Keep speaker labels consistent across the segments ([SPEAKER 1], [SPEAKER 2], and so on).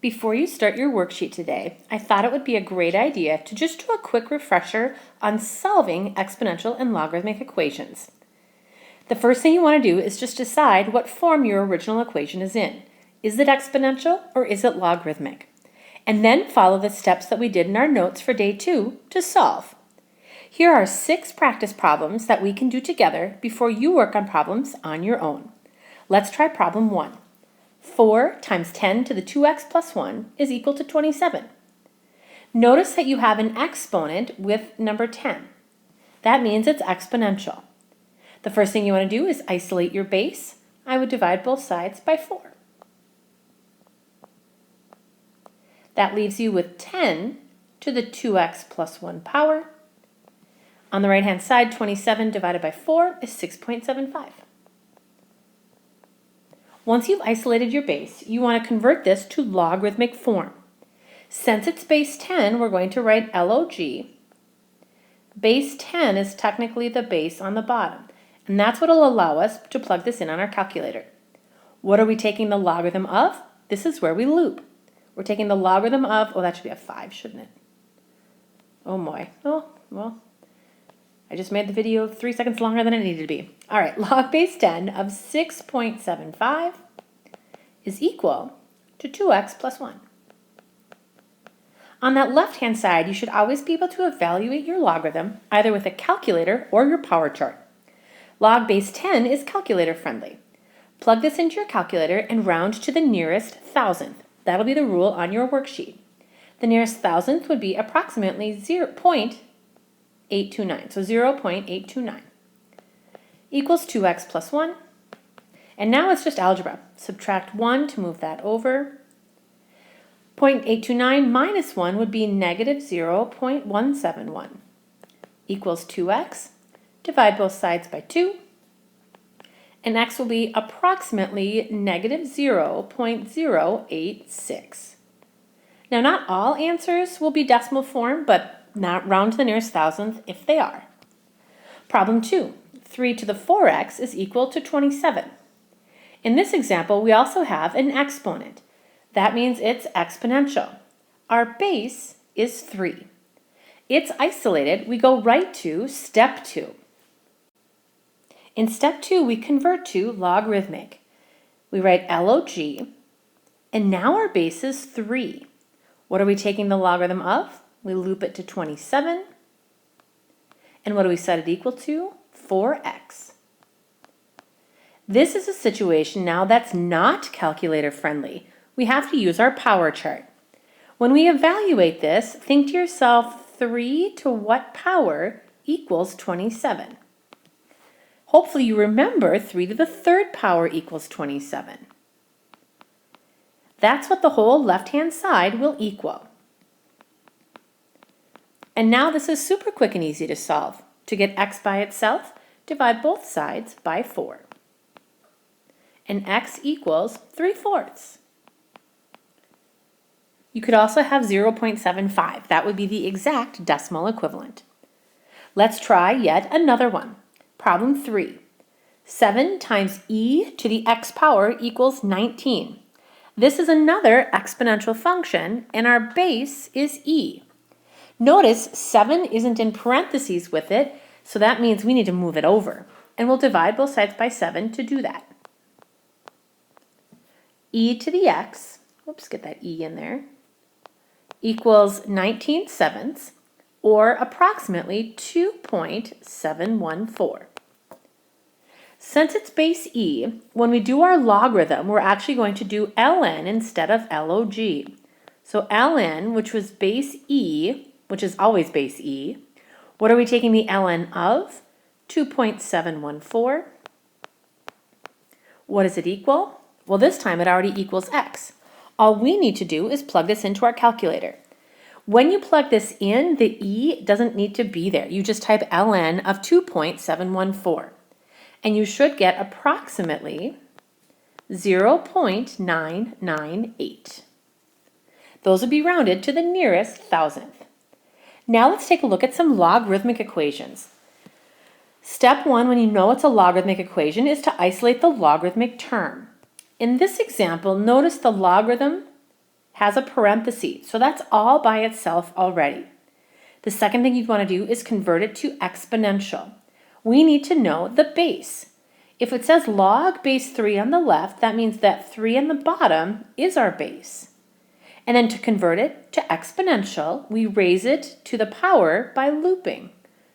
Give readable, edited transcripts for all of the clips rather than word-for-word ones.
[SPEAKER 1] Before you start your worksheet today, I thought it would be a great idea to just do a quick refresher on solving exponential and logarithmic equations. The first thing you want to do is just decide what form your original equation is in. Is it exponential or is it logarithmic? And then follow the steps that we did in our notes for day 2 to solve. Here are 6 practice problems that we can do together before you work on problems on your own. Let's try problem 1. 4 times 10 to the 2x plus 1 is equal to 27. Notice that you have an exponent with number 10. That means it's exponential. The first thing you want to do is isolate your base. I would divide both sides by 4. That leaves you with 10 to the 2x plus 1 power. On the right-hand side, 27 divided by 4 is 6.75. Once you've isolated your base, you want to convert this to logarithmic form. Since it's base 10, we're going to write log. Base 10 is technically the base on the bottom, and that's what will allow us to plug this in on our calculator. What are we taking the logarithm of? This is where we loop. We're taking the logarithm of, that should be a 5, shouldn't it? Oh my, well, I just made the video 3 seconds longer than it needed to be. All right, log base 10 of 6.75 is equal to 2x plus 1. On that left-hand side, you should always be able to evaluate your logarithm either with a calculator or your power chart. Log base 10 is calculator friendly. Plug this into your calculator and round to the nearest thousandth. That'll be the rule on your worksheet. The nearest thousandth would be approximately 0.829. So 0.829 equals 2x plus 1. And now it's just algebra. Subtract 1 to move that over. 0.829 minus 1 would be negative 0.171 equals 2x. Divide both sides by 2. And x will be approximately negative 0.086. Now, not all answers will be decimal form, but not round to the nearest thousandth if they are. Problem 2, 3 to the 4x is equal to 27. In this example, we also have an exponent. That means it's exponential. Our base is 3. It's isolated. We go right to step 2. In step 2, we convert to logarithmic. We write log, and now our base is 3. What are we taking the logarithm of? We loop it to 27. And what do we set it equal to? 4x. This is a situation now that's not calculator friendly. We have to use our power chart. When we evaluate this, think to yourself, 3 to what power equals 27? Hopefully you remember 3 to the 3rd power equals 27. That's what the whole left-hand side will equal. And now this is super quick and easy to solve. To get x by itself, divide both sides by 4. And x equals 3/4. You could also have 0.75. That would be the exact decimal equivalent. Let's try yet another one. Problem 3. 7 times e to the x power equals 19. This is another exponential function, and our base is e. Notice 7 isn't in parentheses with it, so that means we need to move it over. And we'll divide both sides by 7 to do that. E to the x, get that e in there, equals 19/7, or approximately 2.714. Since it's base e, when we do our logarithm, we're actually going to do ln instead of log. So ln, which was base e, which is always base e, what are we taking the ln of? 2.714. What does it equal? Well, this time it already equals x. All we need to do is plug this into our calculator. When you plug this in, the e doesn't need to be there. You just type ln of 2.714. And you should get approximately 0.998. Those would be rounded to the nearest thousandth. Now let's take a look at some logarithmic equations. Step 1, when you know it's a logarithmic equation, is to isolate the logarithmic term. In this example, notice the logarithm has a parenthesis, so that's all by itself already. The second thing you'd want to do is convert it to exponential. We need to know the base. If it says log base 3 on the left, that means that 3 on the bottom is our base. And then to convert it to exponential, we raise it to the power by looping.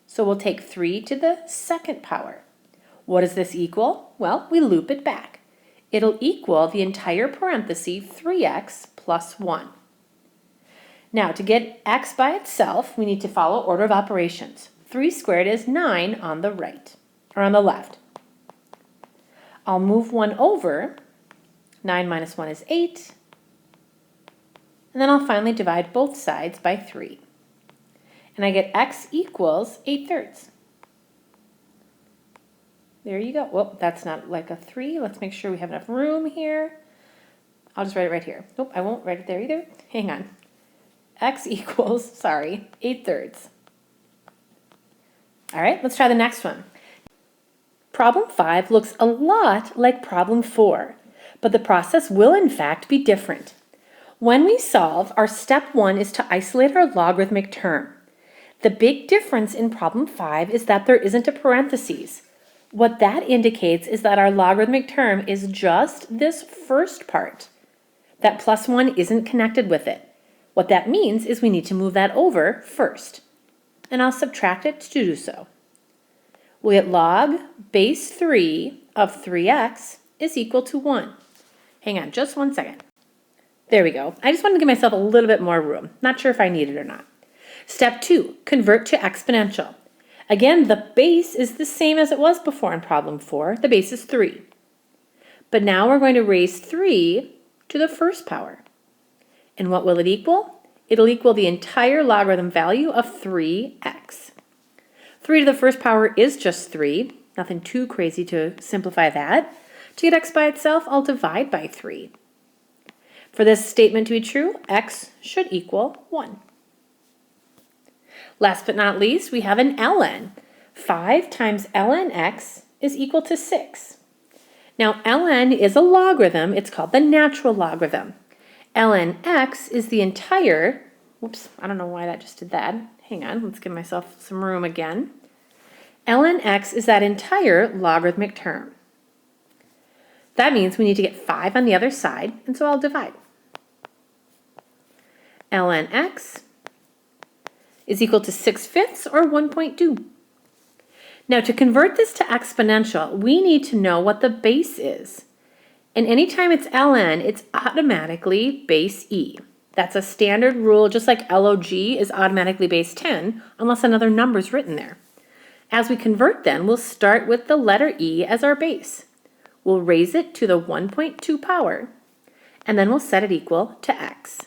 [SPEAKER 1] So we'll take 3 to the second power. What does this equal? Well, we loop it back. It'll equal the entire parenthesis 3x plus 1. Now, to get x by itself, we need to follow order of operations. 3 squared is 9 on the right, or on the left. I'll move 1 over. 9 minus 1 is 8. And then I'll finally divide both sides by 3. And I get x equals 8/3. There you go. Well, that's not like a 3. Let's make sure we have enough room here. I'll just write it right here. Nope, I won't write it there either. Hang on. X equals, 8/3. All right, let's try the next one. Problem 5 looks a lot like problem 4, but the process will in fact be different. When we solve, our step 1 is to isolate our logarithmic term. The big difference in problem 5 is that there isn't a parenthesis. What that indicates is that our logarithmic term is just this first part. That plus 1 isn't connected with it. What that means is we need to move that over first. And I'll subtract it to do so. We'll get log base 3 of 3x is equal to 1. Hang on just 1 second. There we go. I just wanted to give myself a little bit more room. Not sure if I need it or not. Step 2, convert to exponential. Again, the base is the same as it was before in problem 4. The base is 3. But now we're going to raise 3 to the first power. And what will it equal? It'll equal the entire logarithm value of 3x. 3 to the first power is just 3. Nothing too crazy to simplify that. To get x by itself, I'll divide by 3. For this statement to be true, x should equal 1. Last but not least, we have an ln. 5 times ln x is equal to 6. Now, ln is a logarithm. It's called the natural logarithm. ln x is the entire, whoops, I don't know why that just did that. Hang on, let's give myself some room again. ln x is that entire logarithmic term. That means we need to get 5 on the other side, and so I'll divide. ln x is equal to 6/5 or 1.2. Now, to convert this to exponential, we need to know what the base is. And anytime it's ln, it's automatically base e. That's a standard rule, just like log is automatically base 10, unless another number is written there. As we convert then, we'll start with the letter e as our base. We'll raise it to the 1.2 power, and then we'll set it equal to x.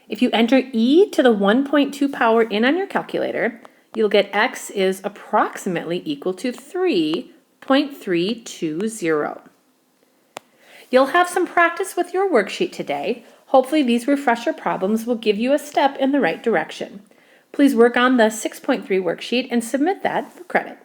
[SPEAKER 1] If you enter e to the 1.2 power in on your calculator, you'll get x is approximately equal to 3.320. You'll have some practice with your worksheet today. Hopefully these refresher problems will give you a step in the right direction. Please work on the 6.3 worksheet and submit that for credit.